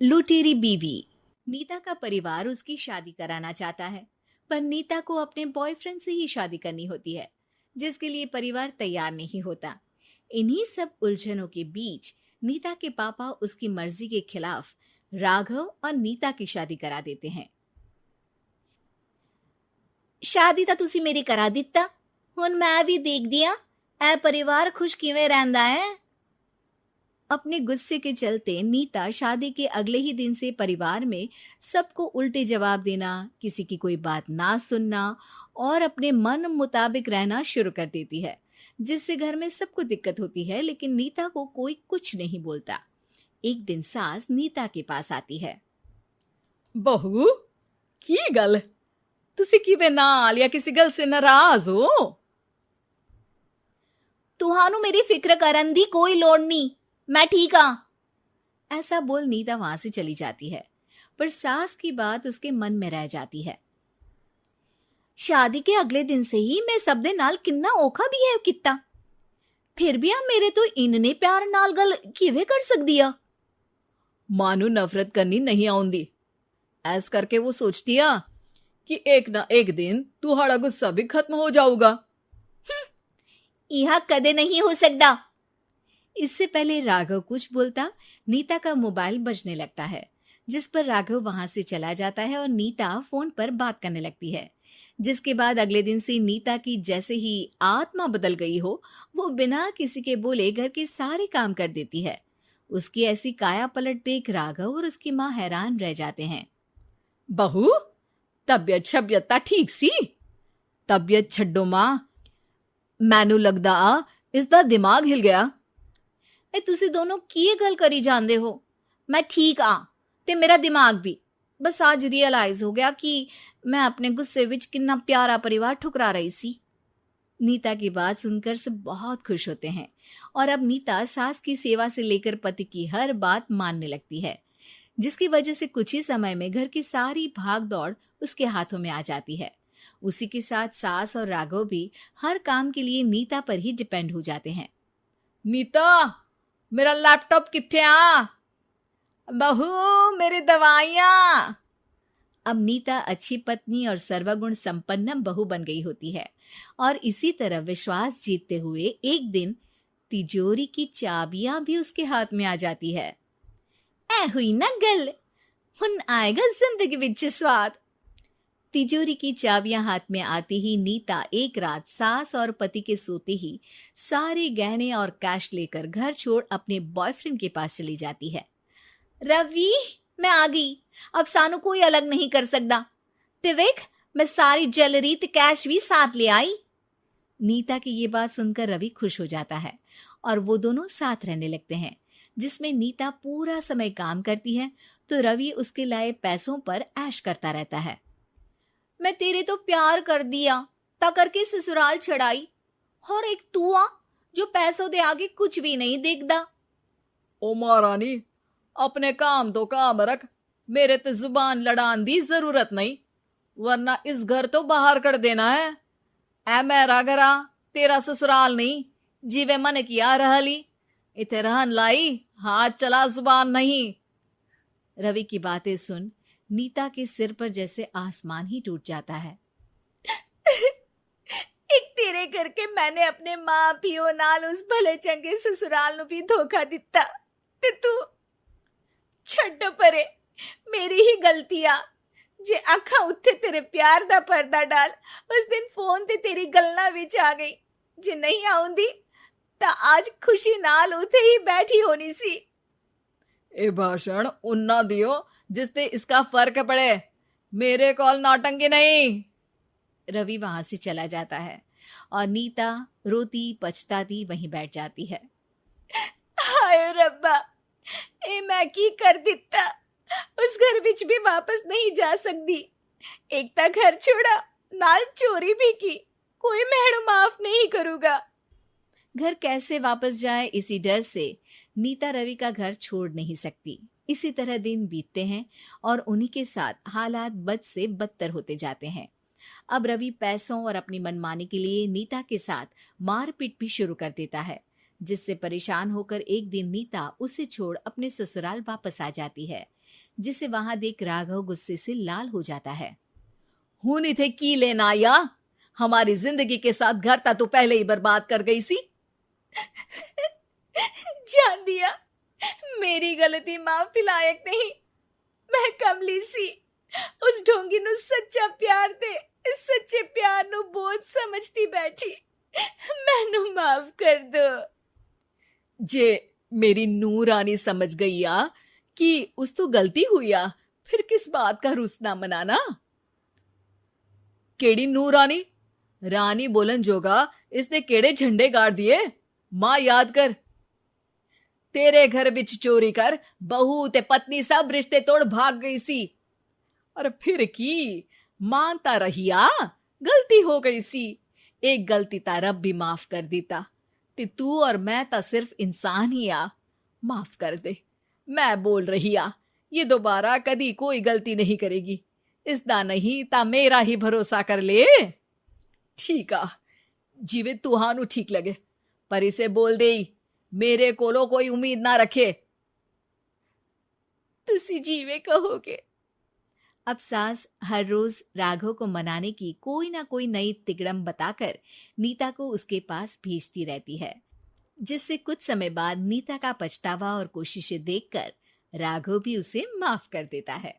लुटेरी बीवी। नीता का परिवार उसकी शादी कराना चाहता है, पर नीता को अपने बॉयफ्रेंड से ही शादी करनी होती है, जिसके लिए परिवार तैयार नहीं होता। इन्हीं सब उलझनों के बीच नीता के पापा उसकी मर्जी के खिलाफ राघव और नीता की शादी करा देते हैं। शादी ਤਾਂ ਤੁਸੀਂ ਮੇਰੀ ਕਰਾ ਦਿੱਤਾ, ਹੁਣ मैं भी देखदी ਆਂ ਇਹ परिवार खुश किवें रहंदा है। अपने गुस्से के चलते नीता शादी के अगले ही दिन से परिवार में सबको उल्टे जवाब देना, किसी की कोई बात ना सुनना और अपने मन मुताबिक रहना शुरू कर देती है, जिससे घर में सबको दिक्कत होती है, लेकिन नीता को कोई कुछ नहीं बोलता। एक दिन सास नीता के पास आती है। बहू, की गल तुसी किवें नाल या किसी गल से नाराज हो? तुहानू मेरी फिक्र करन दी कोई लोड़ नहीं, मैं ठीक हाँ। ऐसा बोल नीता वहां से चली जाती है, पर सास की बात उसके मन में रह जाती है। शादी के अगले दिन से ही मैं सब दे नाल किन्ना औखा बिहेव किता, फिर भी आ मेरे तो इन्ने प्यार नाल गल किवें कर सकदी आ। मानू नफरत करनी नहीं आउंदी, ऐस करके वो सोचती आ कि एक ना एक दिन तुम्हारा गुस्सा भी खत्म हो जाऊगा। यह कदे नहीं हो सकता। इससे पहले राघव कुछ बोलता, नीता का मोबाइल बजने लगता है, जिस पर राघव वहां से चला जाता है और नीता फोन पर बात करने लगती है। जिसके बाद अगले दिन से नीता की जैसे ही आत्मा बदल गई हो, वो बिना किसी के बोले घर के सारे काम कर देती है। उसकी ऐसी काया पलट देख राघव और उसकी माँ हैरान रह जाते हैं। बहू, तबियत शबियत ता ठीक सी? तबियत छड्डो मां, मैनू लगदा आ इसदा दिमाग हिल गया। ए तुसी दोनों की गल करी जांदे हो? मैं ठीक आ ते मेरा दिमाग भी। बस आज रियलाइज हो गया कि मैं अपने गुस्से विच कितना प्यारा परिवार ठुकरा रही सी। नीता की बात सुनकर सब बहुत खुश होते हैं और अब नीता सास की सेवा से लेकर पति की हर बात मानने लगती है, जिसकी वजह से कुछ ही समय में घर की सारी भाग दौड़ उसके हाथों में आ जाती है। उसी के साथ सास और राघव भी हर काम के लिए नीता पर ही डिपेंड हो जाते हैं। नीता, मेरा लैपटॉप किथे आ? बहू, मेरी दवाइयां। अब नीता अच्छी पत्नी और सर्वगुण संपन्न बहू बन गई होती है और इसी तरह विश्वास जीतते हुए एक दिन तिजोरी की चाबियां भी उसके हाथ में आ जाती है। ऐ हुई ना गल, हुन आएगा जिंदगी विच स्वाद। तिजोरी की चाबियां हाथ में आती ही नीता एक रात सास और पति के सोते ही सारे गहने और कैश लेकर घर छोड़ अपने बॉयफ्रेंड के पास चली जाती है। रवि, मैं आ गई, अब सानू कोई अलग नहीं कर सकता। ते वेख, मैं सारी ज्वेलरी ते कैश भी साथ ले आई। नीता की ये बात सुनकर रवि खुश हो जाता है और वो दोनों साथ रहने लगते हैं, जिसमें नीता पूरा समय काम करती है तो रवि उसके लाए पैसों पर ऐश करता रहता है। मैं तेरे तो प्यार कर दिया ता करके ससुराल छड़ाई, और एक तू आ जो पैसों दे आगे कुछ भी नहीं देखदा। ओ महारानी, अपने काम तो काम रख, मेरे ते जुबान लड़ान दी जरूरत नहीं, वरना इस घर तो बाहर कर देना है। ऐ मेरा घरा, तेरा ससुराल नहीं, जीवे मन किया रहली, इथे रहन लाई, हाथ चला जुबान नहीं। रवि की बातें सुन नीता के सिर पर जैसे आसमान ही टूट जाता है। एक तेरे करके मैंने अपने मां पियो नाल उस भले चंगे ससुराल नु भी धोखा दिता, ते तू छड्ड परे, मेरी ही गलती आ। जे आखा उत्थे तेरे प्यार दा पर्दा डाल, उस दिन फोन ते तेरी गल्ला विच आ गई। जे नहीं आउंदी ता आज खुशी नाल उथे ही बैठी होनी सी। ए भाषण उन्ना दियो जिससे इसका फर्क पड़े, मेरे कॉल नौटंकी नहीं। रवि वहां से चला जाता है और नीता रोती पछताती वहीं बैठ जाती है। हाय रब्बा, ए मैं की कर दिता, उस घर विच भी वापस नहीं जा सकती। एक ता घर छोड़ा, नाल चोरी भी की, कोई मेहणु माफ नहीं करूंगा। घर कैसे वापस जाए, इसी डर से नीता रवि का घर छोड़ नहीं सकती। इसी तरह दिन बीतते हैं और उन्हीं के साथ हालात बद से बदतर होते जाते हैं। अब रवि पैसों और अपनी मनमानी के लिए नीता के साथ मारपीट भी शुरू कर देता है, जिससे परेशान होकर एक दिन नीता उसे छोड़ अपने ससुराल वापस आ जाती है। जिसे वहां देख राघव गुस्से से लाल हो जाता है। हुन इथे की लेना या हमारी जिंदगी के साथ घर ता तू पहले ही बर्बाद कर गई सी। जान दिया, मेरी गलती माफी लायक नहीं। मैं कमली सी उस ढोंगी नु सच्चा प्यार दे इस सच्चे प्यार नु बोझ समझती बैठी। मैनू माफ कर दो। जे मेरी नू रानी समझ गई आ कि उस तो गलती हुई आ, फिर किस बात का रुसना मनाना। केड़ी नू रानी? रानी बोलन जोगा इसने केड़े झंडे गाड़ दिए? मां याद कर, तेरे घर विच चोरी कर बहू ते पत्नी सब रिश्ते तोड़ भाग गई सी। और फिर की मानता रहिया, गलती हो गई सी। एक गलती ता रब भी माफ कर दीता ते तू और मैं ता सिर्फ इंसान ही आ। माफ कर दे, मैं बोल रही आ ये दोबारा कदी कोई गलती नहीं करेगी। इसदा नहीं ता मेरा ही भरोसा कर ले। ठीक आ, जिवे तुहानू ठीक लगे, पर इसे बोल दे मेरे कोलो कोई उम्मीद ना रखे। तुसी जीवे कहोगे। अब सास हर रोज राघव को मनाने की कोई ना कोई नई तिकड़म बताकर नीता को उसके पास भेजती रहती है, जिससे कुछ समय बाद नीता का पछतावा और कोशिशें देखकर राघव भी उसे माफ कर देता है।